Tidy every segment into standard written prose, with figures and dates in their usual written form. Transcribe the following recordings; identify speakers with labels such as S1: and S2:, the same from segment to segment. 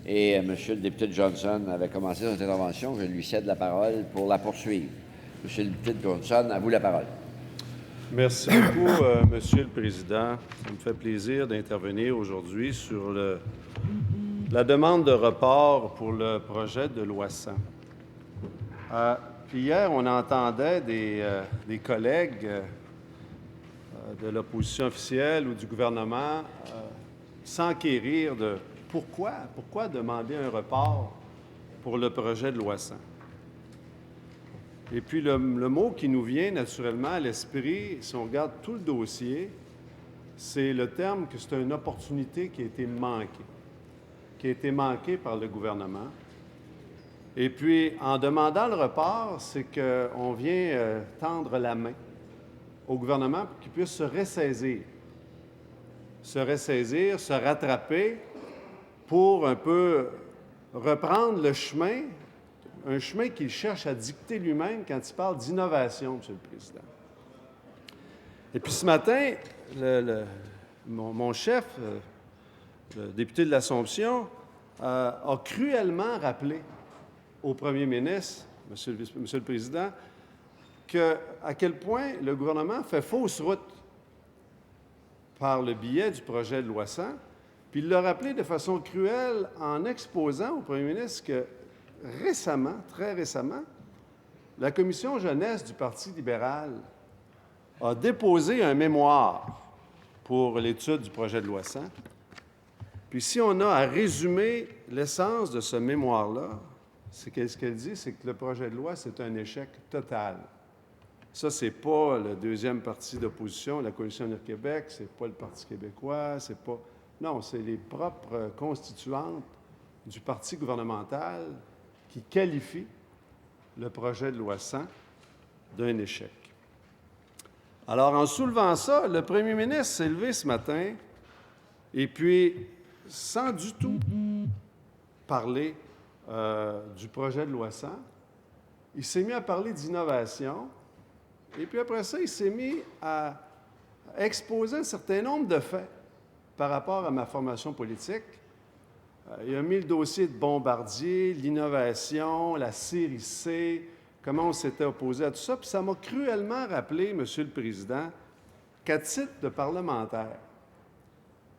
S1: Et Monsieur le député Johnson avait commencé son intervention. Je lui cède la parole pour la poursuivre. Monsieur le député Johnson, à vous la parole.
S2: Merci beaucoup, Monsieur le Président. Ça me fait plaisir d'intervenir aujourd'hui sur la demande de report pour le projet de loi 100. Puis hier, on entendait des collègues de l'opposition officielle ou du gouvernement s'enquérir de pourquoi demander un report pour le projet de loi 100. Et puis le mot qui nous vient naturellement à l'esprit, si on regarde tout le dossier, c'est le terme que c'est une opportunité qui a été manquée par le gouvernement. Et puis, en demandant le report, c'est qu'on vient tendre la main au gouvernement pour qu'il puisse se ressaisir, se rattraper pour un peu reprendre le chemin, un chemin qu'il cherche à dicter lui-même quand il parle d'innovation, M. le Président. Et puis ce matin, mon chef, le député de l'Assomption, a cruellement rappelé au premier ministre, Monsieur le Président, à quel point le gouvernement fait fausse route par le biais du projet de loi 100, puis il l'a rappelé de façon cruelle en exposant au premier ministre que récemment, très récemment, la commission jeunesse du Parti libéral a déposé un mémoire pour l'étude du projet de loi 100. Puis si on a à résumer l'essence de ce mémoire-là, ce qu'elle dit, c'est que le projet de loi, c'est un échec total. Ça, c'est pas le deuxième parti d'opposition, la Coalition Avenir Québec, c'est pas le Parti québécois, c'est pas... Non, c'est les propres constituantes du parti gouvernemental qui qualifient le projet de loi 100 d'un échec. Alors, en soulevant ça, le premier ministre s'est levé ce matin et puis, sans du tout parler du projet de loi 100, il s'est mis à parler d'innovation et puis après ça, il s'est mis à exposer un certain nombre de faits par rapport à ma formation politique. Il a mis le dossier de Bombardier, l'innovation, la série C, comment on s'était opposé à tout ça. Puis ça m'a cruellement rappelé, Monsieur le Président, qu'à titre de parlementaire,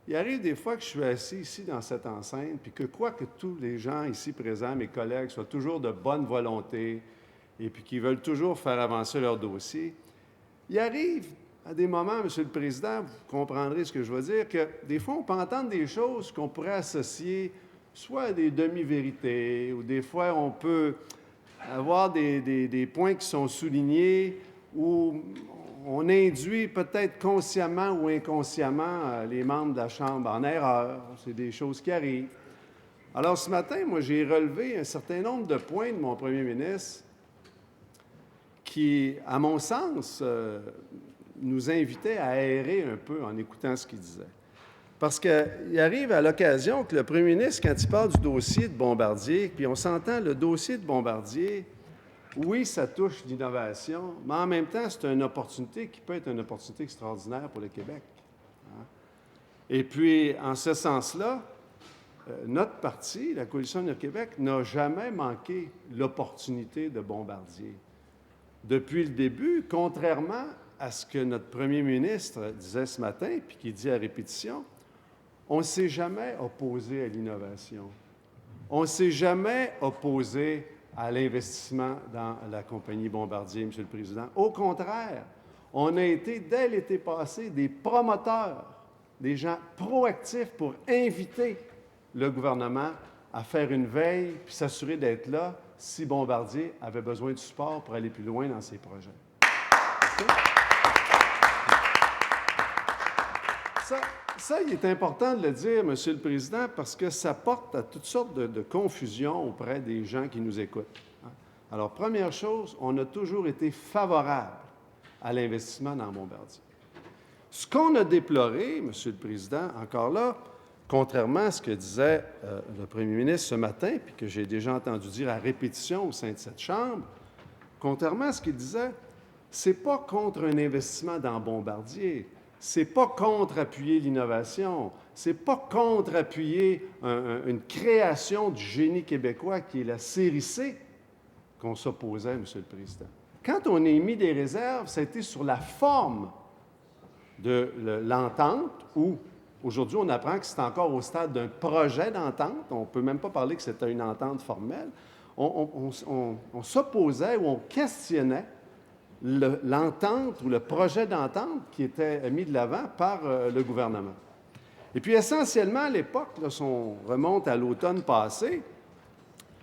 S2: il arrive des fois que je suis assis ici dans cette enceinte, puis que quoi que tous les gens ici présents, mes collègues, soient toujours de bonne volonté et puis qu'ils veulent toujours faire avancer leur dossier, il arrive à des moments, Monsieur le Président, vous comprendrez ce que je veux dire, que des fois, on peut entendre des choses qu'on pourrait associer soit à des demi-vérités, ou des fois, on peut avoir des points qui sont soulignés où on induit peut-être consciemment ou inconsciemment les membres de la Chambre en erreur. C'est des choses qui arrivent. Alors, ce matin, moi, j'ai relevé un certain nombre de points de mon premier ministre qui, à mon sens, nous invitait à aérer un peu en écoutant ce qu'il disait. Parce qu'il arrive à l'occasion que le premier ministre, quand il parle du dossier de Bombardier, puis on s'entend, le dossier de Bombardier, oui, ça touche l'innovation, mais en même temps, c'est une opportunité qui peut être une opportunité extraordinaire pour le Québec. Et puis, en ce sens-là, notre parti, la Coalition Avenir Québec, n'a jamais manqué l'opportunité de Bombardier. Depuis le début, contrairement à ce que notre premier ministre disait ce matin, puis qu'il dit à répétition, on ne s'est jamais opposé à l'innovation. On ne s'est jamais opposé à l'investissement dans la compagnie Bombardier, M. le Président. Au contraire, on a été, dès l'été passé, des promoteurs, des gens proactifs pour inviter le gouvernement à faire une veille puis s'assurer d'être là si Bombardier avait besoin de support pour aller plus loin dans ses projets. Ça, il est important de le dire, Monsieur le Président, parce que ça porte à toutes sortes de confusions auprès des gens qui nous écoutent. Alors, première chose, on a toujours été favorable à l'investissement dans Bombardier. Ce qu'on a déploré, Monsieur le Président, encore là, contrairement à ce que disait le premier ministre ce matin, puis que j'ai déjà entendu dire à répétition au sein de cette Chambre, contrairement à ce qu'il disait, ce n'est pas contre un investissement dans Bombardier. C'est pas contre appuyer l'innovation, c'est pas contre-appuyer une création du génie québécois qui est la série C qu'on s'opposait, M. le Président. Quand on a émis des réserves, ça a été sur la forme de l'entente, où aujourd'hui on apprend que c'est encore au stade d'un projet d'entente. On ne peut même pas parler que c'était une entente formelle. On s'opposait ou on questionnait l'entente ou le projet d'entente qui était mis de l'avant par le gouvernement. Et puis essentiellement, à l'époque, si on remonte à l'automne passé,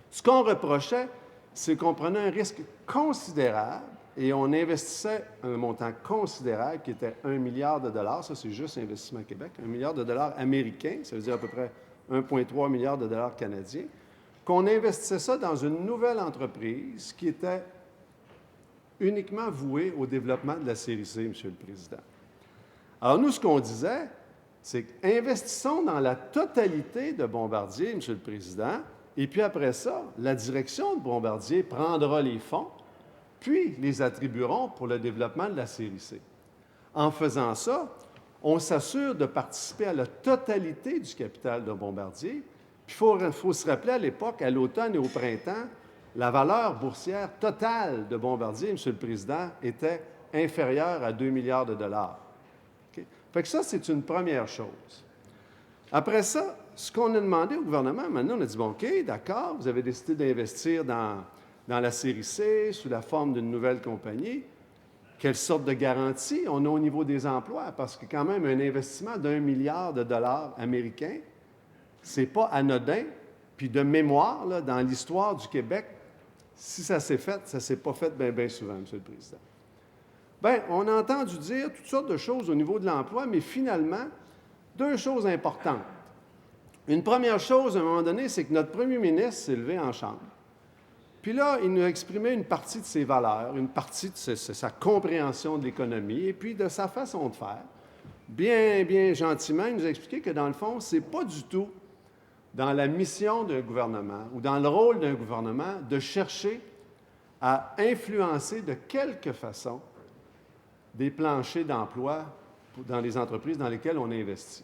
S2: ce qu'on reprochait, c'est qu'on prenait un risque considérable et on investissait un montant considérable qui était 1 milliard de dollars. Ça, c'est juste Investissement Québec. 1 milliard de dollars américains, ça veut dire à peu près 1,3 milliard de dollars canadiens, qu'on investissait ça dans une nouvelle entreprise qui était uniquement vouée au développement de la série C, M. le Président. Alors, nous, ce qu'on disait, c'est investissons dans la totalité de Bombardier, M. le Président, et puis après ça, la direction de Bombardier prendra les fonds, puis les attribueront pour le développement de la série C. En faisant ça, on s'assure de participer à la totalité du capital de Bombardier. Puis il faut se rappeler à l'époque, à l'automne et au printemps, la valeur boursière totale de Bombardier, M. le Président, était inférieure à 2 milliards de dollars. Okay? Fait que ça, c'est une première chose. Après ça, ce qu'on a demandé au gouvernement, maintenant, on a dit, bon, OK, d'accord, vous avez décidé d'investir dans la série C sous la forme d'une nouvelle compagnie. Quelle sorte de garantie on a au niveau des emplois? Parce que quand même, un investissement d'1 milliard de dollars américains, c'est pas anodin. Puis de mémoire, là, dans l'histoire du Québec, si ça s'est fait, ça ne s'est pas fait bien souvent, M. le Président. Bien, on a entendu dire toutes sortes de choses au niveau de l'emploi, mais finalement, deux choses importantes. Une première chose, à un moment donné, c'est que notre premier ministre s'est levé en chambre. Puis là, il nous a exprimé une partie de ses valeurs, une partie de sa compréhension de l'économie et puis de sa façon de faire. Bien gentiment, il nous a expliqué que, dans le fond, ce n'est pas du tout dans la mission d'un gouvernement ou dans le rôle d'un gouvernement de chercher à influencer de quelque façon des planchers d'emploi dans les entreprises dans lesquelles on investit.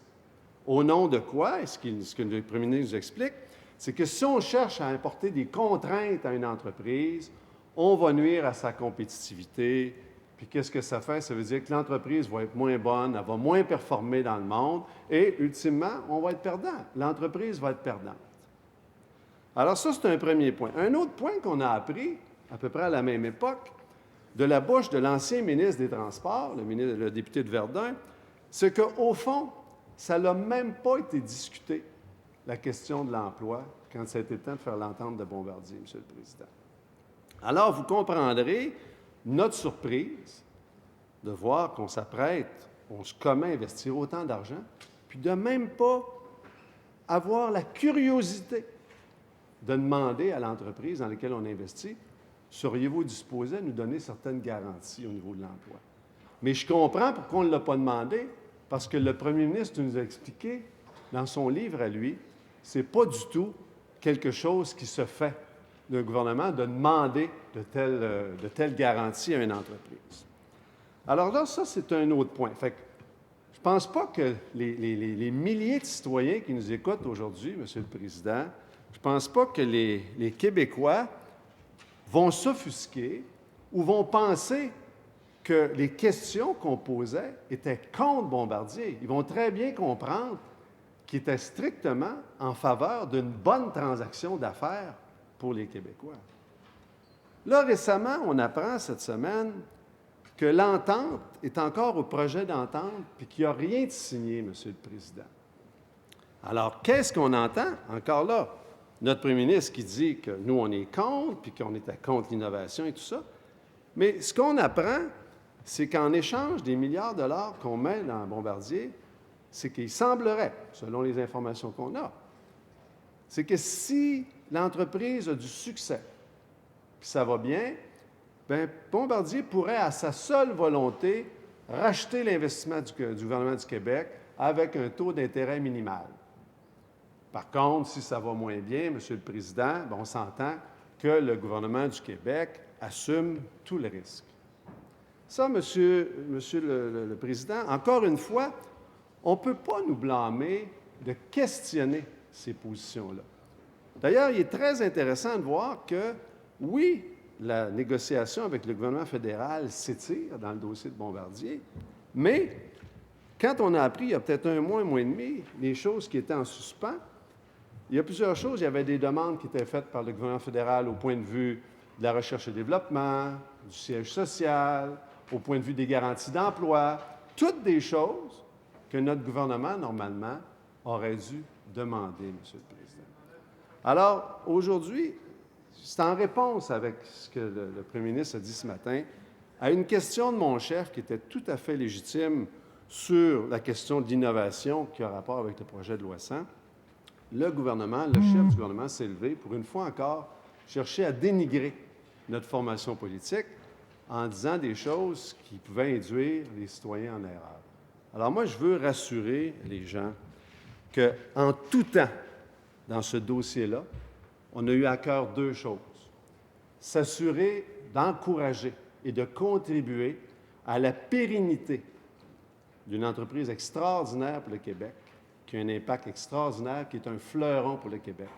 S2: Au nom de quoi? Ce que le premier ministre nous explique, c'est que si on cherche à importer des contraintes à une entreprise, on va nuire à sa compétitivité. Puis qu'est-ce que ça fait? Ça veut dire que l'entreprise va être moins bonne, elle va moins performer dans le monde et, ultimement, on va être perdant. L'entreprise va être perdante. Alors ça, c'est un premier point. Un autre point qu'on a appris, à peu près à la même époque, de la bouche de l'ancien ministre des Transports, le député de Verdun, c'est qu'au fond, ça n'a même pas été discuté, la question de l'emploi, quand ça a été le temps de faire l'entente de Bombardier, M. le Président. Alors, vous comprendrez notre surprise de voir qu'on s'apprête, on se commet à investir autant d'argent, puis de même pas avoir la curiosité de demander à l'entreprise dans laquelle on investit, seriez-vous disposé à nous donner certaines garanties au niveau de l'emploi? Mais je comprends pourquoi on ne l'a pas demandé, parce que le premier ministre nous a expliqué dans son livre à lui, c'est pas du tout quelque chose qui se fait d'un gouvernement de demander de telles garanties à une entreprise. Alors là, ça, c'est un autre point. Fait que je ne pense pas que les milliers de citoyens qui nous écoutent aujourd'hui, M. le Président, je ne pense pas que les Québécois vont s'offusquer ou vont penser que les questions qu'on posait étaient contre Bombardier. Ils vont très bien comprendre qu'il était strictement en faveur d'une bonne transaction d'affaires pour les Québécois. Là, récemment, on apprend cette semaine que l'entente est encore au projet d'entente puis qu'il n'y a rien de signé, M. le Président. Alors, qu'est-ce qu'on entend? Encore là, notre premier ministre qui dit que nous, on est contre, puis qu'on était contre l'innovation et tout ça. Mais ce qu'on apprend, c'est qu'en échange des milliards de dollars qu'on met dans Bombardier, c'est qu'il semblerait, selon les informations qu'on a, c'est que si l'entreprise a du succès, puis ça va bien, bien, Bombardier pourrait, à sa seule volonté, racheter l'investissement du gouvernement du Québec avec un taux d'intérêt minimal. Par contre, si ça va moins bien, M. le Président, bien, on s'entend que le gouvernement du Québec assume tout le risque. Ça, Monsieur le Président, encore une fois, on ne peut pas nous blâmer de questionner ces positions-là. D'ailleurs, il est très intéressant de voir que, oui, la négociation avec le gouvernement fédéral s'étire dans le dossier de Bombardier, mais quand on a appris, il y a peut-être un mois et demi, les choses qui étaient en suspens, il y a plusieurs choses. Il y avait des demandes qui étaient faites par le gouvernement fédéral au point de vue de la recherche et développement, du siège social, au point de vue des garanties d'emploi, toutes des choses que notre gouvernement, normalement, aurait dû demander, M. le Président. Alors, aujourd'hui, c'est en réponse avec ce que le premier ministre a dit ce matin, à une question de mon chef qui était tout à fait légitime sur la question de l'innovation qui a rapport avec le projet de loi 100, le gouvernement, le chef du gouvernement s'est levé pour une fois encore chercher à dénigrer notre formation politique en disant des choses qui pouvaient induire les citoyens en erreur. Alors moi, je veux rassurer les gens qu'en tout temps, dans ce dossier-là, on a eu à cœur deux choses. S'assurer d'encourager et de contribuer à la pérennité d'une entreprise extraordinaire pour le Québec, qui a un impact extraordinaire, qui est un fleuron pour le Québec.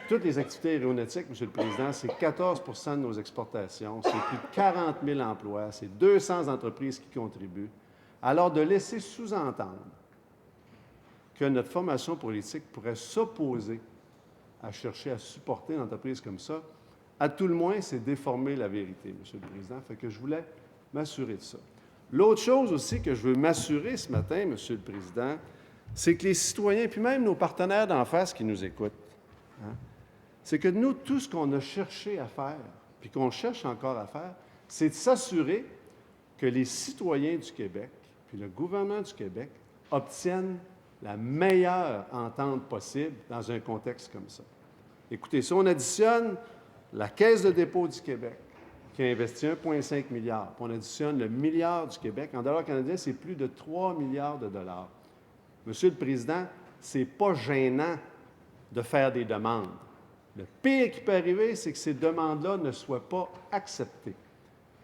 S2: Toutes les activités aéronautiques, M. le Président, c'est 14 de nos exportations, c'est plus de 40 000 emplois, c'est 200 entreprises qui contribuent. Alors, de laisser sous-entendre que notre formation politique pourrait s'opposer à chercher à supporter une entreprise comme ça, à tout le moins, c'est déformer la vérité, M. le Président. Fait que je voulais m'assurer de ça. L'autre chose aussi que je veux m'assurer ce matin, M. le Président, c'est que les citoyens, puis même nos partenaires d'en face qui nous écoutent, c'est que nous, tout ce qu'on a cherché à faire, puis qu'on cherche encore à faire, c'est de s'assurer que les citoyens du Québec, puis le gouvernement du Québec, obtiennent la meilleure entente possible dans un contexte comme ça. Écoutez, si on additionne la Caisse de dépôt du Québec, qui a investi 1,5 milliard, puis on additionne le milliard du Québec, en dollars canadiens, c'est plus de 3 milliards de dollars. Monsieur le Président, c'est pas gênant de faire des demandes. Le pire qui peut arriver, c'est que ces demandes-là ne soient pas acceptées.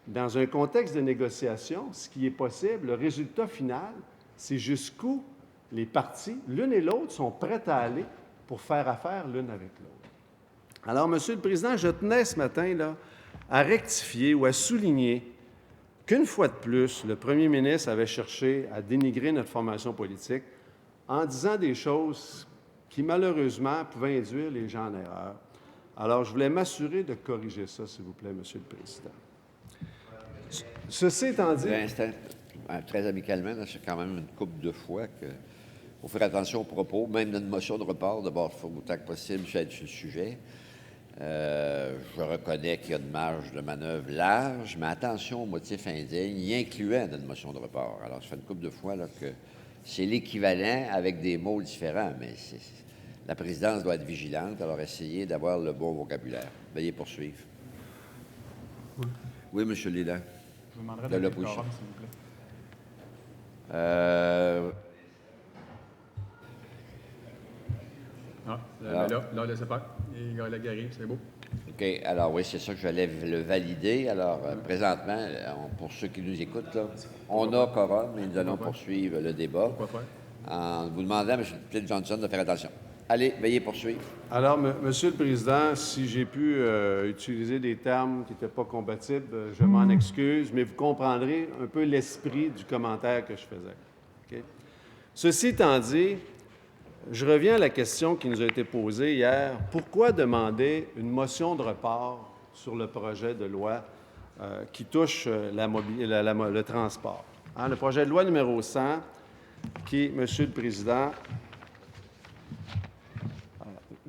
S2: Dans un contexte de négociation, ce qui est possible, le résultat final, c'est jusqu'où les parties, l'une et l'autre, sont prêtes à aller pour faire affaire l'une avec l'autre. Alors, Monsieur le Président, je tenais ce matin là, à rectifier ou à souligner qu'une fois de plus, le premier ministre avait cherché à dénigrer notre formation politique en disant des choses qui, malheureusement, pouvaient induire les gens en erreur. Alors, je voulais m'assurer de corriger ça, s'il vous plaît, Monsieur le Président. Ceci étant dit...
S1: Très amicalement, c'est quand même une couple de fois qu'il faut faire attention aux propos, même dans une motion de report. D'abord, il faut autant que possible être sur le sujet. Je reconnais qu'il y a une marge de manœuvre large, mais attention aux motifs indignes, y incluant dans une motion de report. Alors, ça fait une couple de fois là, que c'est l'équivalent avec des mots différents, mais la présidence doit être vigilante, alors essayez d'avoir le bon vocabulaire. Veuillez poursuivre. Oui, M. le leader.
S3: Je vous demanderai
S1: de
S3: de
S1: l'opposition.
S3: s'il vous plaît. Là, laissez faire. Les gars, qui arrivent, c'est beau.
S1: OK. Alors, oui, c'est ça que j'allais le valider. Alors, présentement, pour ceux qui nous écoutent, là, on a quorum et nous allons poursuivre le débat
S3: Pourquoi faire?
S1: en vous demandant, M. Clint Johnson, de faire attention. Allez, veuillez poursuivre.
S2: Alors, Monsieur le Président, si j'ai pu utiliser des termes qui n'étaient pas compatibles, je m'en excuse, mais vous comprendrez un peu l'esprit du commentaire que je faisais. Okay? Ceci étant dit, je reviens à la question qui nous a été posée hier. Pourquoi demander une motion de report sur le projet de loi qui touche le transport? Le projet de loi numéro 100, qui, Monsieur le Président,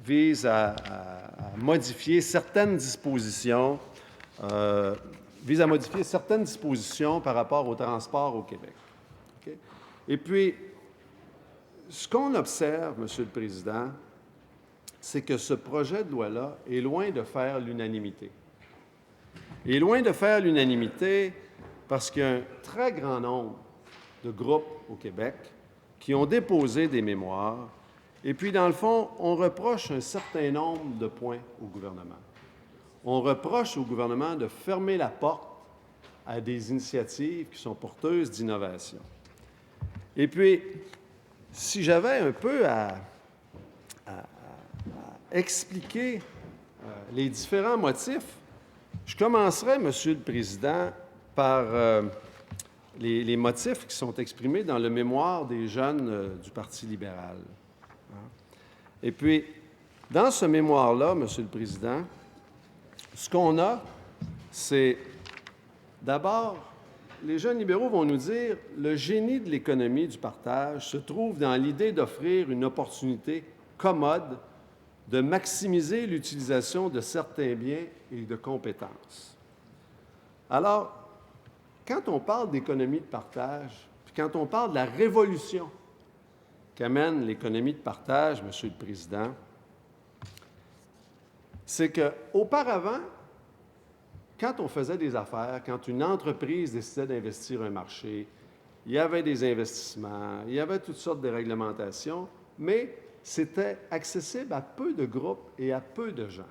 S2: vise à modifier certaines dispositions, par rapport au transport au Québec. Okay? Et puis, ce qu'on observe, Monsieur le Président, c'est que ce projet de loi-là est loin de faire l'unanimité. Il est loin de faire l'unanimité parce qu'il y a un très grand nombre de groupes au Québec qui ont déposé des mémoires. Et puis, dans le fond, on reproche un certain nombre de points au gouvernement. On reproche au gouvernement de fermer la porte à des initiatives qui sont porteuses d'innovation. Et puis, si j'avais un peu à expliquer les différents motifs, je commencerai, Monsieur le Président, par les motifs qui sont exprimés dans le mémoire des jeunes du Parti libéral. Et puis, dans ce mémoire-là, Monsieur le Président, ce qu'on a, c'est d'abord, les jeunes libéraux vont nous dire le génie de l'économie du partage se trouve dans l'idée d'offrir une opportunité commode de maximiser l'utilisation de certains biens et de compétences. Alors, quand on parle d'économie de partage, puis quand on parle de la révolution qu'amène l'économie de partage, Monsieur le Président, c'est qu'auparavant, quand on faisait des affaires, quand une entreprise décidait d'investir un marché, il y avait des investissements, il y avait toutes sortes de réglementations, mais c'était accessible à peu de groupes et à peu de gens.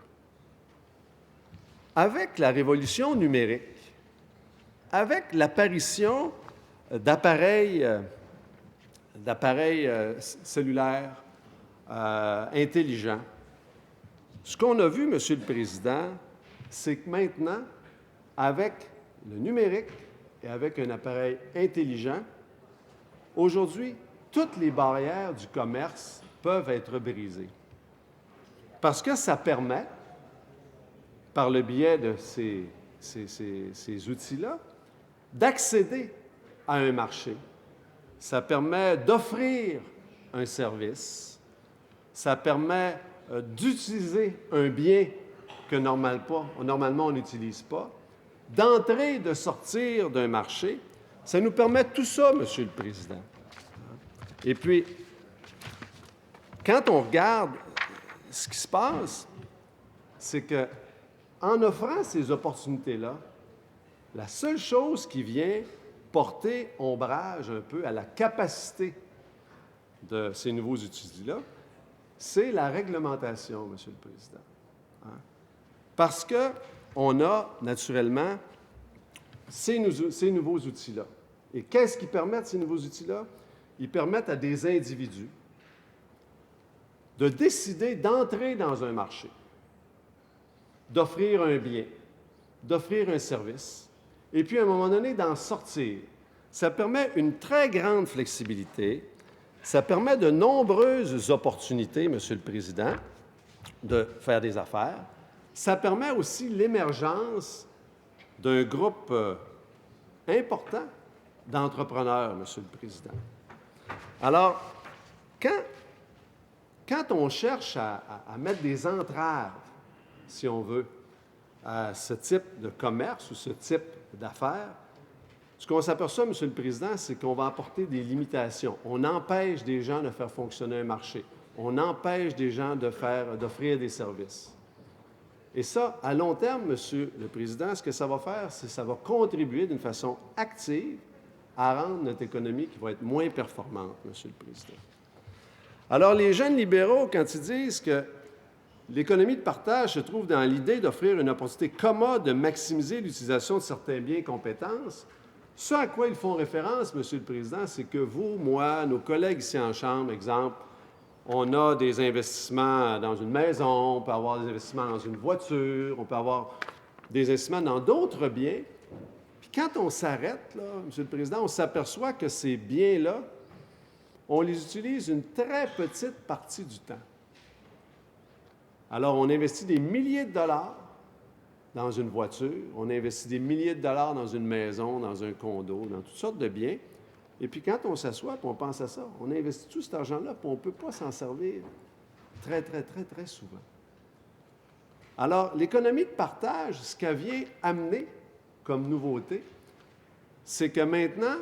S2: Avec la révolution numérique, avec l'apparition d'appareils cellulaires intelligents, ce qu'on a vu, Monsieur le Président, c'est que maintenant, avec le numérique et avec un appareil intelligent, aujourd'hui, toutes les barrières du commerce peuvent être brisées. Parce que ça permet, par le biais de ces outils-là, d'accéder à un marché. Ça permet d'offrir un service. Ça permet d'utiliser un bien que normalement on n'utilise pas, d'entrer et de sortir d'un marché. Ça nous permet tout ça, Monsieur le Président. Et puis, quand on regarde ce qui se passe, c'est qu'en offrant ces opportunités-là, la seule chose qui vient porter ombrage un peu à la capacité de ces nouveaux outils-là, c'est la réglementation, Monsieur le Président. Parce qu'on a, naturellement, ces nouveaux outils-là. Et qu'est-ce qui permet ces nouveaux outils-là? Ils permettent à des individus de décider d'entrer dans un marché, d'offrir un bien, d'offrir un service, et puis à un moment donné d'en sortir. Ça permet une très grande flexibilité, ça permet de nombreuses opportunités, Monsieur le Président, de faire des affaires. Ça permet aussi l'émergence d'un groupe important d'entrepreneurs, Monsieur le Président. Alors, quand on cherche à mettre des entraves, si on veut, à ce type de commerce ou ce type d'affaires, ce qu'on s'aperçoit, Monsieur le Président, c'est qu'on va apporter des limitations. On empêche des gens de faire fonctionner un marché. On empêche des gens d'offrir des services. Et ça, à long terme, Monsieur le Président, ce que ça va faire, c'est que ça va contribuer d'une façon active à rendre notre économie qui va être moins performante, Monsieur le Président. Alors, les jeunes libéraux, quand ils disent que l'économie de partage se trouve dans l'idée d'offrir une opportunité commode de maximiser l'utilisation de certains biens et compétences, ce à quoi ils font référence, Monsieur le Président, c'est que vous, moi, nos collègues ici en Chambre, exemple, on a des investissements dans une maison, on peut avoir des investissements dans une voiture, on peut avoir des investissements dans d'autres biens. Puis quand on s'arrête, là, Monsieur le Président, on s'aperçoit que ces biens-là, on les utilise une très petite partie du temps. Alors, on investit des milliers de dollars dans une voiture, on investit des milliers de dollars dans une maison, dans un condo, dans toutes sortes de biens. Et puis, quand on s'assoit et on pense à ça, on investit tout cet argent-là, puis on ne peut pas s'en servir très, très, très, très souvent. Alors, l'économie de partage, ce qu'elle vient amener comme nouveauté, c'est que maintenant,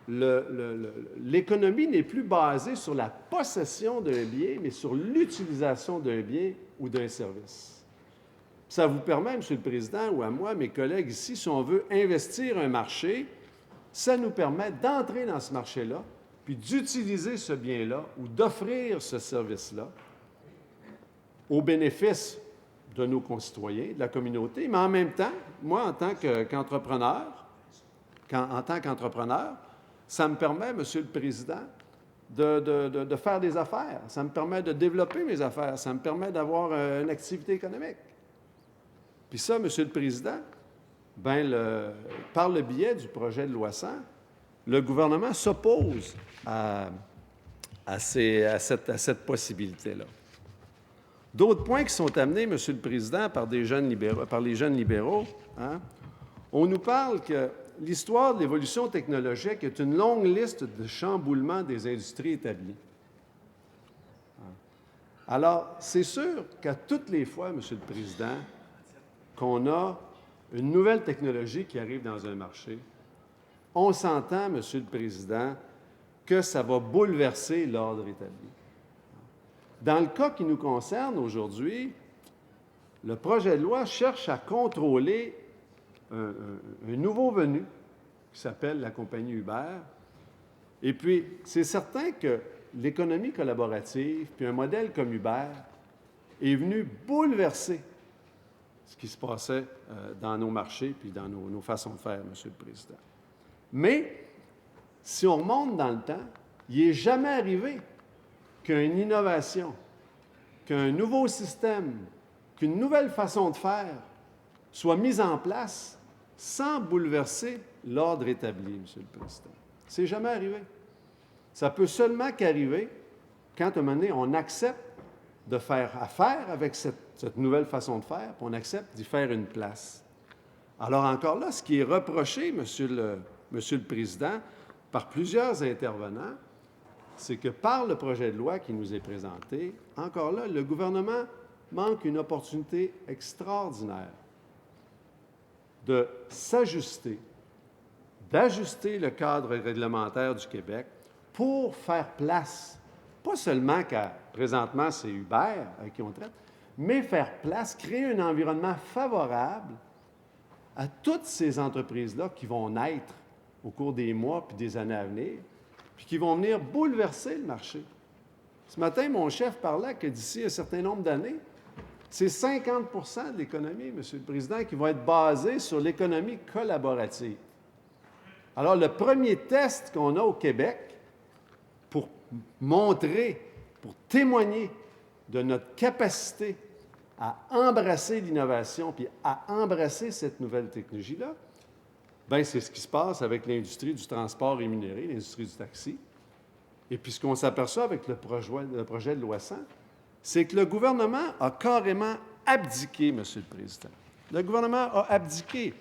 S2: l'économie n'est plus basée sur la possession d'un bien, mais sur l'utilisation d'un bien ou d'un service. Ça vous permet, Monsieur le Président, ou à moi, mes collègues ici, si on veut investir un marché, ça nous permet d'entrer dans ce marché-là, puis d'utiliser ce bien-là ou d'offrir ce service-là au bénéfice de nos concitoyens, de la communauté, mais en même temps, moi, en tant qu'entrepreneur, ça me permet, Monsieur le Président, de faire des affaires. Ça me permet de développer mes affaires. Ça me permet d'avoir une activité économique. Puis ça, M. le Président, par le biais du projet de loi 100, le gouvernement s'oppose à cette possibilité-là. D'autres points qui sont amenés, M. le Président, par les jeunes libéraux, hein, on nous parle que l'histoire de l'évolution technologique est une longue liste de chamboulements des industries établies. Alors, c'est sûr qu'à toutes les fois, M. le Président, qu'on a une nouvelle technologie qui arrive dans un marché, on s'entend, M. le Président, que ça va bouleverser l'ordre établi. Dans le cas qui nous concerne aujourd'hui, le projet de loi cherche à contrôler un nouveau venu qui s'appelle la compagnie Uber. Et puis, c'est certain que l'économie collaborative, puis un modèle comme Uber, est venu bouleverser ce qui se passait dans nos marchés puis dans nos façons de faire, M. le Président. Mais, si on remonte dans le temps, il n'est jamais arrivé qu'une innovation, qu'un nouveau système, qu'une nouvelle façon de faire soit mise en place sans bouleverser l'ordre établi, M. le Président. C'est jamais arrivé. Ça peut seulement qu'arriver quand, à un moment donné, on accepte de faire affaire avec cette nouvelle façon de faire, puis on accepte d'y faire une place. Alors encore là, ce qui est reproché, Monsieur le Président, par plusieurs intervenants, c'est que par le projet de loi qui nous est présenté, encore là, le gouvernement manque une opportunité extraordinaire de s'ajuster, d'ajuster le cadre réglementaire du Québec pour faire place, pas seulement présentement c'est Uber avec qui on traite, mais faire place, créer un environnement favorable à toutes ces entreprises-là qui vont naître au cours des mois puis des années à venir, puis qui vont venir bouleverser le marché. Ce matin, mon chef parlait que d'ici un certain nombre d'années, c'est 50 de l'économie, M. le Président, qui va être basée sur l'économie collaborative. Alors, le premier test qu'on a au Québec pour montrer, pour témoigner de notre capacité à embrasser l'innovation puis à embrasser cette nouvelle technologie-là, bien, c'est ce qui se passe avec l'industrie du transport rémunéré, l'industrie du taxi. Et puis, ce qu'on s'aperçoit avec le projet de loi 100, c'est que le gouvernement a carrément abdiqué, M. le Président. Le gouvernement a abdiqué.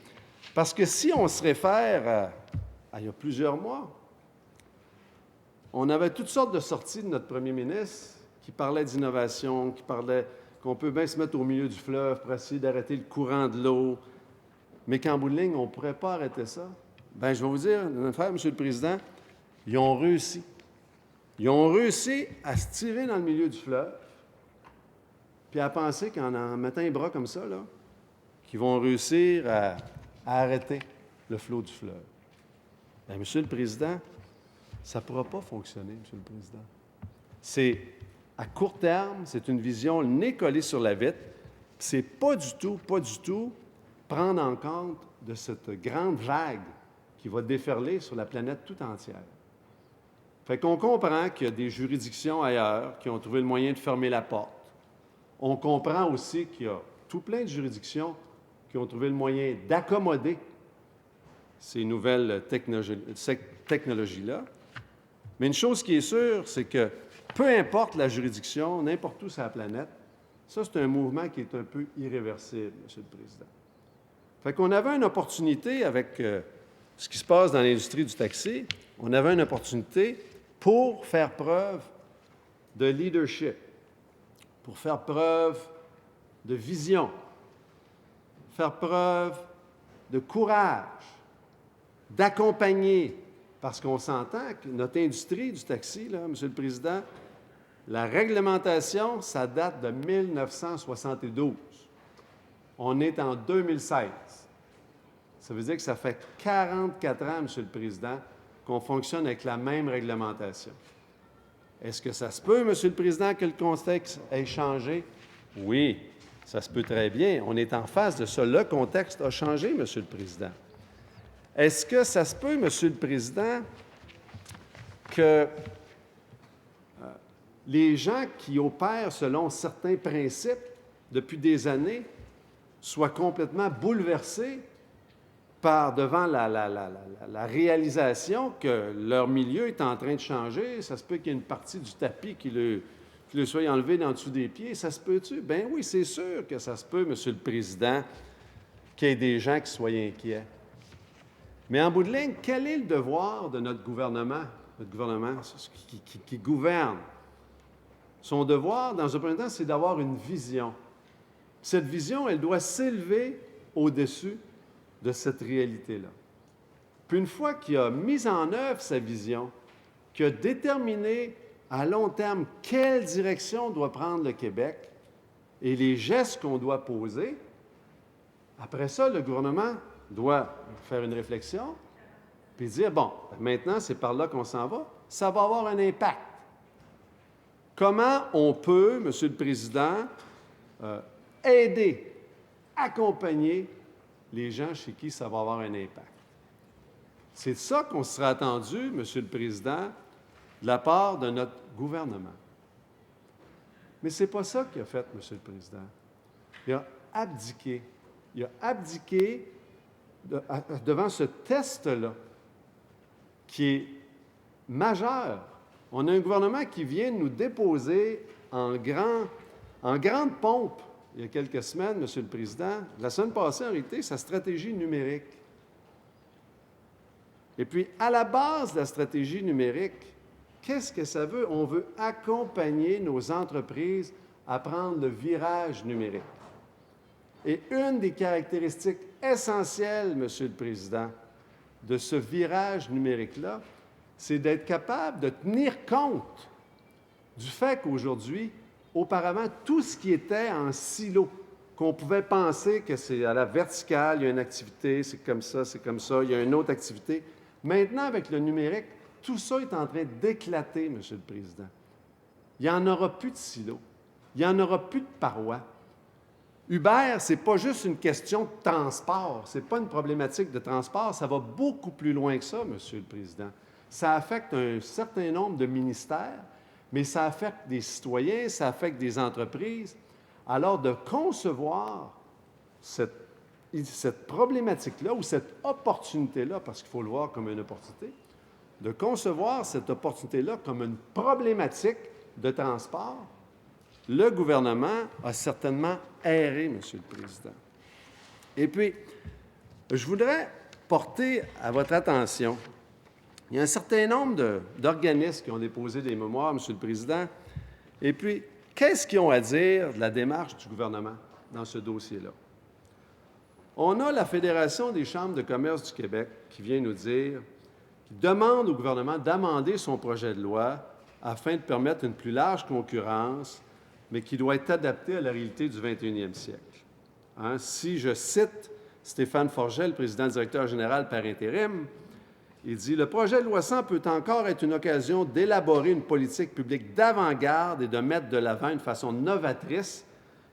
S2: Parce que si on se réfère à il y a plusieurs mois, on avait toutes sortes de sorties de notre premier ministre qui parlaient d'innovation, qui parlaient qu'on peut bien se mettre au milieu du fleuve pour essayer d'arrêter le courant de l'eau, mais qu'en bout de ligne, on ne pourrait pas arrêter ça. Bien, je vais vous dire, notre frère, M. le Président, ils ont réussi. Ils ont réussi à se tirer dans le milieu du fleuve, puis à penser qu'en mettant les bras comme ça, là, qu'ils vont réussir à arrêter le flot du fleuve. Bien, M. le Président, ça ne pourra pas fonctionner, M. le Président. C'est à court terme, c'est une vision, le nez collé sur la vitre. C'est pas du tout prendre en compte de cette grande vague qui va déferler sur la planète tout entière. Fait qu'on comprend qu'il y a des juridictions ailleurs qui ont trouvé le moyen de fermer la porte. On comprend aussi qu'il y a tout plein de juridictions qui ont trouvé le moyen d'accommoder ces nouvelles technologies-là. Mais une chose qui est sûre, c'est que peu importe la juridiction, n'importe où sur la planète, ça, c'est un mouvement qui est un peu irréversible, M. le Président. Fait qu'on avait une opportunité avec ce qui se passe dans l'industrie du taxi, on avait une opportunité pour faire preuve de leadership, pour faire preuve de vision, faire preuve de courage, d'accompagner, parce qu'on s'entend que notre industrie du taxi, là, M. le Président, la réglementation, ça date de 1972. On est en 2016. Ça veut dire que ça fait 44 ans, M. le Président, qu'on fonctionne avec la même réglementation. Est-ce que ça se peut, M. le Président, que le contexte ait changé? Oui, ça se peut très bien. On est en face de ça. Le contexte a changé, M. le Président. Est-ce que ça se peut, M. le Président, que les gens qui opèrent selon certains principes depuis des années soient complètement bouleversés devant la réalisation que leur milieu est en train de changer. Ça se peut qu'il y ait une partie du tapis qui le soit enlevé d'en dessous des pieds. Ça se peut-tu? Ben oui, c'est sûr que ça se peut, Monsieur le Président, qu'il y ait des gens qui soient inquiets. Mais en bout de ligne, quel est le devoir de notre gouvernement qui gouverne? Son devoir, dans un premier temps, c'est d'avoir une vision. Cette vision, elle doit s'élever au-dessus de cette réalité-là. Puis une fois qu'il a mis en œuvre sa vision, qu'il a déterminé à long terme quelle direction doit prendre le Québec et les gestes qu'on doit poser, après ça, le gouvernement doit faire une réflexion puis dire, bon, maintenant, c'est par là qu'on s'en va, ça va avoir un impact. Comment on peut, Monsieur le Président, aider, accompagner les gens chez qui ça va avoir un impact? C'est de ça qu'on sera attendu, Monsieur le Président, de la part de notre gouvernement. Mais ce n'est pas ça qu'il a fait, Monsieur le Président. Il a abdiqué. Il a abdiqué devant ce test-là, qui est majeur. On a un gouvernement qui vient nous déposer en grande pompe, il y a quelques semaines, Monsieur le Président, la semaine passée, en réalité, sa stratégie numérique. Et puis, à la base de la stratégie numérique, qu'est-ce que ça veut? On veut accompagner nos entreprises à prendre le virage numérique. Et une des caractéristiques essentielles, Monsieur le Président, de ce virage numérique-là, c'est d'être capable de tenir compte du fait qu'aujourd'hui, auparavant, tout ce qui était en silo, qu'on pouvait penser que c'est à la verticale, il y a une activité, c'est comme ça, il y a une autre activité. Maintenant, avec le numérique, tout ça est en train d'éclater, Monsieur le Président. Il n'y en aura plus de silos. Il n'y en aura plus de parois. Uber, ce n'est pas juste une question de transport. Ce n'est pas une problématique de transport. Ça va beaucoup plus loin que ça, Monsieur le Président. Ça affecte un certain nombre de ministères, mais ça affecte des citoyens, ça affecte des entreprises. Alors, de concevoir cette problématique-là ou cette opportunité-là, parce qu'il faut le voir comme une opportunité, de concevoir cette opportunité-là comme une problématique de transport, le gouvernement a certainement erré, Monsieur le Président. Et puis, je voudrais porter à votre attention, il y a un certain nombre d'organismes qui ont déposé des mémoires, Monsieur le Président, et puis, qu'est-ce qu'ils ont à dire de la démarche du gouvernement dans ce dossier-là? On a la Fédération des chambres de commerce du Québec qui vient nous dire, qui demande au gouvernement d'amender son projet de loi afin de permettre une plus large concurrence, mais qui doit être adapté à la réalité du 21e siècle. Hein? Si je cite Stéphane Forget, le président directeur général par intérim, il dit « Le projet de loi 100 peut encore être une occasion d'élaborer une politique publique d'avant-garde et de mettre de l'avant une façon novatrice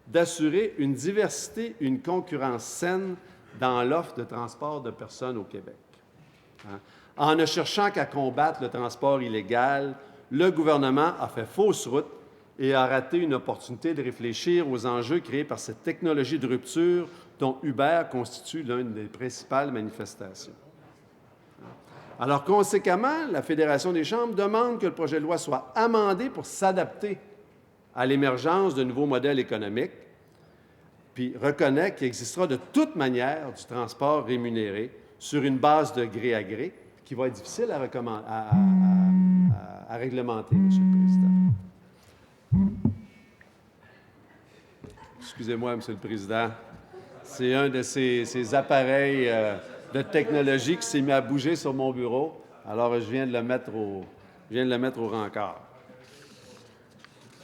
S2: d'assurer une diversité, une concurrence saine dans l'offre de transport de personnes au Québec. Hein? En ne cherchant qu'à combattre le transport illégal, le gouvernement a fait fausse route et a raté une opportunité de réfléchir aux enjeux créés par cette technologie de rupture dont Uber constitue l'une des principales manifestations. Alors, conséquemment, la Fédération des chambres demande que le projet de loi soit amendé pour s'adapter à l'émergence de nouveaux modèles économiques, puis reconnaît qu'il existera de toute manière du transport rémunéré sur une base de gré à gré, qui va être difficile à réglementer, Monsieur le Président. Excusez-moi, Monsieur le Président. C'est un de ces appareils de technologie qui s'est mis à bouger sur mon bureau. Alors, je viens de le mettre au rencard.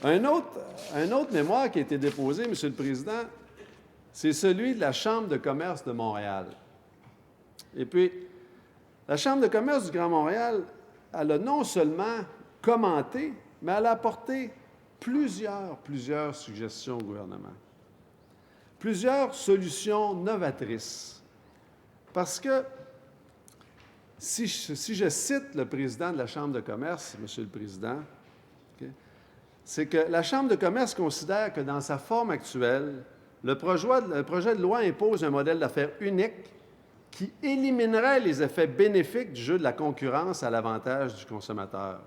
S2: Un autre mémoire qui a été déposé, Monsieur le Président, c'est celui de la Chambre de commerce de Montréal. Et puis, la Chambre de commerce du Grand Montréal, elle a non seulement commenté, mais elle a apporté plusieurs suggestions au gouvernement. Plusieurs solutions novatrices. Parce que, si je cite le président de la Chambre de commerce, Monsieur le Président, okay, c'est que la Chambre de commerce considère que dans sa forme actuelle, le projet de loi impose un modèle d'affaires unique qui éliminerait les effets bénéfiques du jeu de la concurrence à l'avantage du consommateur,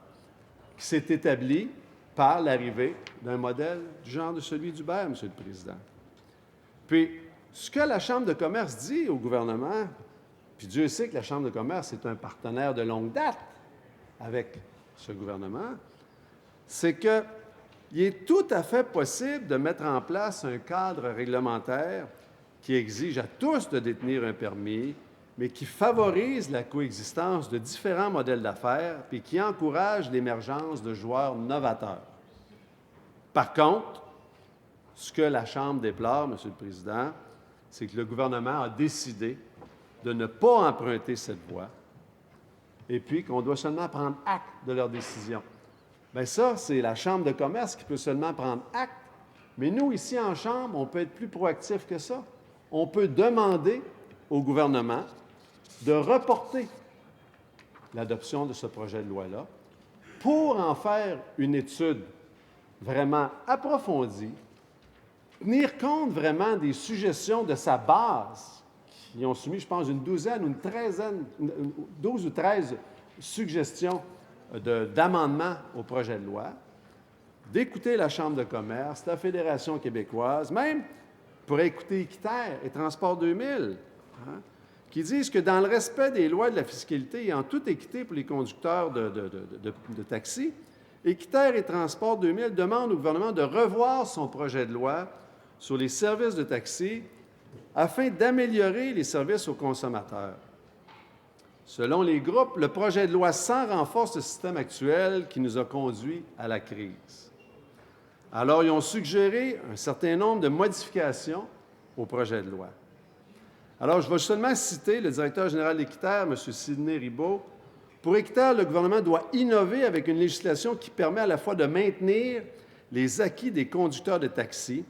S2: qui s'est établi par l'arrivée d'un modèle du genre de celui d'Uber, M. le Président. Puis, ce que la Chambre de commerce dit au gouvernement, puis Dieu sait que la Chambre de commerce est un partenaire de longue date avec ce gouvernement, c'est qu'il est tout à fait possible de mettre en place un cadre réglementaire qui exige à tous de détenir un permis, mais qui favorise la coexistence de différents modèles d'affaires et qui encourage l'émergence de joueurs novateurs. Par contre, ce que la Chambre déplore, M. le Président, c'est que le gouvernement a décidé de ne pas emprunter cette voie et puis qu'on doit seulement prendre acte de leur décision. Bien ça, c'est la Chambre de commerce qui peut seulement prendre acte, mais nous, ici en Chambre, on peut être plus proactifs que ça. On peut demander au gouvernement de reporter l'adoption de ce projet de loi-là pour en faire une étude vraiment approfondie, tenir compte vraiment des suggestions de sa base, qui ont soumis, je pense, une douzaine ou une treizaine, 12 ou 13 suggestions d'amendements au projet de loi, d'écouter la Chambre de commerce, la Fédération québécoise, même pour écouter Équiterre et Transport 2000, qui disent que dans le respect des lois de la fiscalité et en toute équité pour les conducteurs de taxi, Équiterre et Transport 2000 demandent au gouvernement de revoir son projet de loi sur les services de taxi afin d'améliorer les services aux consommateurs. Selon les groupes, le projet de loi sans renforce le système actuel qui nous a conduits à la crise. Alors, ils ont suggéré un certain nombre de modifications au projet de loi. Alors, je vais seulement citer le directeur général d'Équiterre, M. Sidney Ribault. Pour Équiterre, le gouvernement doit innover avec une législation qui permet à la fois de maintenir les acquis des conducteurs de taxi,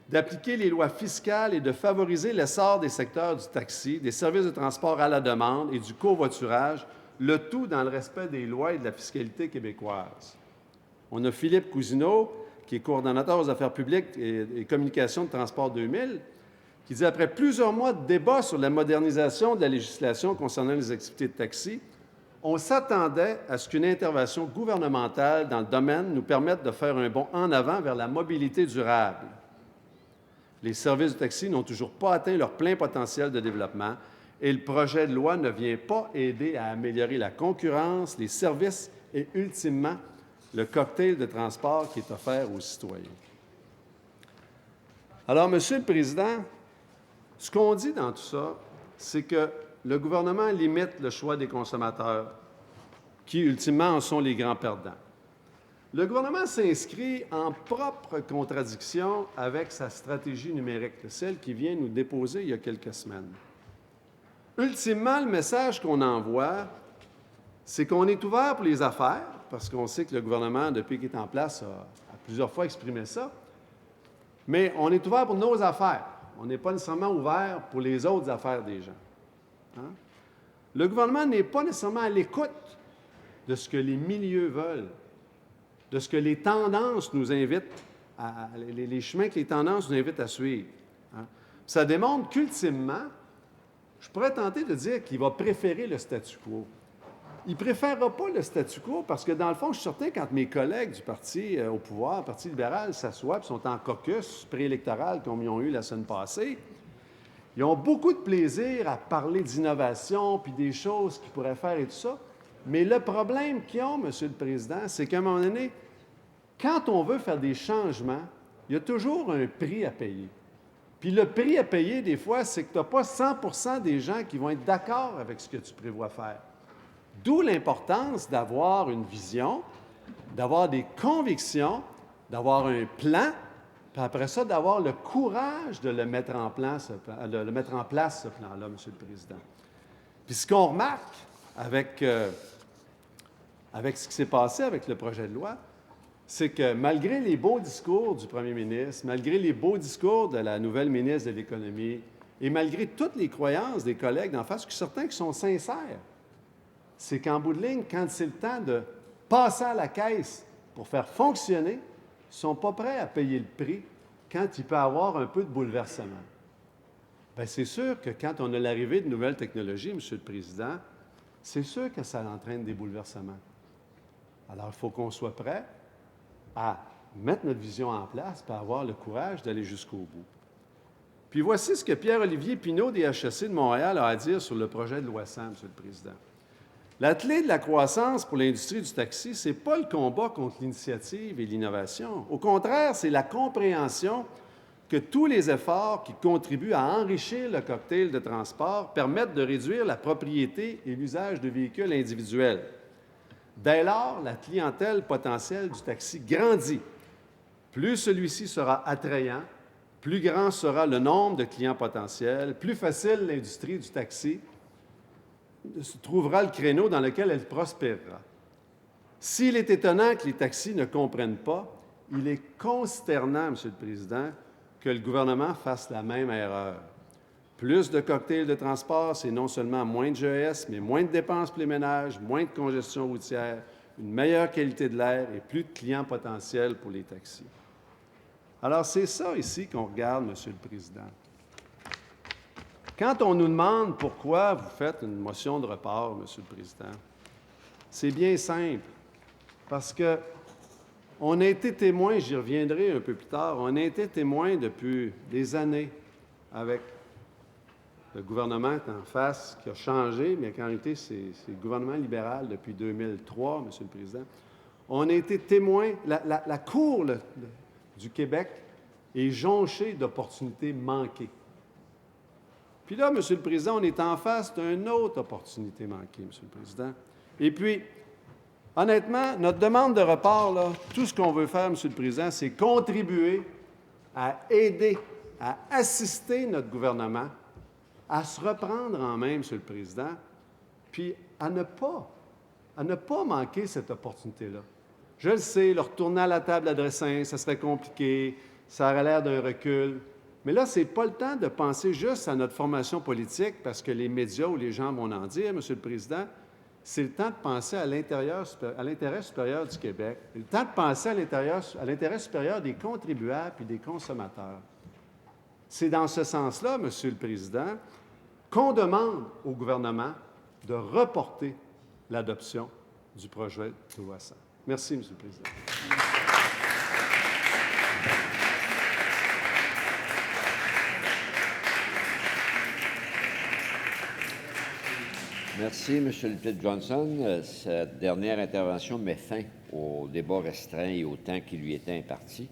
S2: d'appliquer les lois fiscales et de favoriser l'essor des secteurs du taxi, des services de transport à la demande et du covoiturage, le tout dans le respect des lois et de la fiscalité québécoise. On a Philippe Cousineau, qui est coordonnateur aux affaires publiques et communications de Transport 2000, qui dit « Après plusieurs mois de débats sur la modernisation de la législation concernant les activités de taxi, on s'attendait à ce qu'une intervention gouvernementale dans le domaine nous permette de faire un bond en avant vers la mobilité durable. Les services de taxi n'ont toujours pas atteint leur plein potentiel de développement et le projet de loi ne vient pas aider à améliorer la concurrence, les services et, ultimement, le cocktail de transport qui est offert aux citoyens. » Alors, Monsieur le Président, ce qu'on dit dans tout ça, c'est que le gouvernement limite le choix des consommateurs, qui, ultimement, en sont les grands perdants. Le gouvernement s'inscrit en propre contradiction avec sa stratégie numérique, celle qu'il vient nous déposer il y a quelques semaines. Ultimement, le message qu'on envoie, c'est qu'on est ouvert pour les affaires, parce qu'on sait que le gouvernement, depuis qu'il est en place, a plusieurs fois exprimé ça, mais on est ouvert pour nos affaires. On n'est pas nécessairement ouvert pour les autres affaires des gens. Hein? Le gouvernement n'est pas nécessairement à l'écoute de ce que les milieux veulent, de ce que les tendances nous invitent, les chemins que les tendances nous invitent à suivre. Hein? Ça démontre qu'ultimement, je pourrais tenter de dire qu'il va préférer le statu quo. Il ne préférera pas le statu quo parce que, dans le fond, je suis certain, quand mes collègues du parti au pouvoir, le Parti libéral, s'assoient et sont en caucus préélectoral comme ils ont eu la semaine passée, ils ont beaucoup de plaisir à parler d'innovation puis des choses qu'ils pourraient faire et tout ça. Mais le problème qu'ils ont, M. le Président, c'est qu'à un moment donné, quand on veut faire des changements, il y a toujours un prix à payer. Puis le prix à payer, des fois, c'est que tu n'as pas 100 des gens qui vont être d'accord avec ce que tu prévois faire. D'où l'importance d'avoir une vision, d'avoir des convictions, d'avoir un plan, puis après ça, d'avoir le courage de le mettre en place, ce plan-là, M. le Président. Puis ce qu'on remarque avec ce qui s'est passé avec le projet de loi, c'est que malgré les beaux discours du premier ministre, malgré les beaux discours de la nouvelle ministre de l'Économie, et malgré toutes les croyances des collègues d'en face, certains qui sont sincères, c'est qu'en bout de ligne, quand c'est le temps de passer à la caisse pour faire fonctionner sont pas prêts à payer le prix quand il peut y avoir un peu de bouleversement. Bien, c'est sûr que quand on a l'arrivée de nouvelles technologies, M. le Président, c'est sûr que ça entraîne des bouleversements. Alors, il faut qu'on soit prêt à mettre notre vision en place et avoir le courage d'aller jusqu'au bout. Puis voici ce que Pierre-Olivier Pinault des HEC de Montréal a à dire sur le projet de loi 100, M. le Président. La clé de la croissance pour l'industrie du taxi, ce n'est pas le combat contre l'initiative et l'innovation. Au contraire, c'est la compréhension que tous les efforts qui contribuent à enrichir le cocktail de transport permettent de réduire la propriété et l'usage de véhicules individuels. Dès lors, la clientèle potentielle du taxi grandit. Plus celui-ci sera attrayant, plus grand sera le nombre de clients potentiels, plus facile l'industrie du taxi trouvera le créneau dans lequel elle prospérera. S'il est étonnant que les taxis ne comprennent pas, il est consternant, M. le Président, que le gouvernement fasse la même erreur. Plus de cocktails de transport, c'est non seulement moins de GES, mais moins de dépenses pour les ménages, moins de congestion routière, une meilleure qualité de l'air et plus de clients potentiels pour les taxis. Alors, c'est ça ici qu'on regarde, M. le Président. Quand on nous demande pourquoi vous faites une motion de report, M. le Président, c'est bien simple. Parce que on a été témoin, j'y reviendrai un peu plus tard, on a été témoin depuis des années avec le gouvernement en face qui a changé, mais en réalité, c'est le gouvernement libéral depuis 2003, M. le Président. On a été témoin, la Cour du Québec est jonchée d'opportunités manquées. Puis là, M. le Président, on est en face d'une autre opportunité manquée, M. le Président. Et puis, honnêtement, notre demande de report, là, tout ce qu'on veut faire, M. le Président, c'est contribuer à aider, à assister notre gouvernement à se reprendre en main, M. le Président, puis à ne pas manquer cette opportunité-là. Je le sais, le retourner à la table à Dressin, ça serait compliqué, ça aurait l'air d'un recul. Mais là, ce n'est pas le temps de penser juste à notre formation politique parce que les médias ou les gens vont en dire, M. le Président. C'est le temps de penser à l'intérêt supérieur du Québec. C'est le temps de penser à l'intérêt supérieur des contribuables et des consommateurs. C'est dans ce sens-là, M. le Président, qu'on demande au gouvernement de reporter l'adoption du projet de loi 100. Merci, M. le Président.
S1: Merci, M. Littlejohnson. Cette dernière intervention met fin au débat restreint et au temps qui lui était imparti.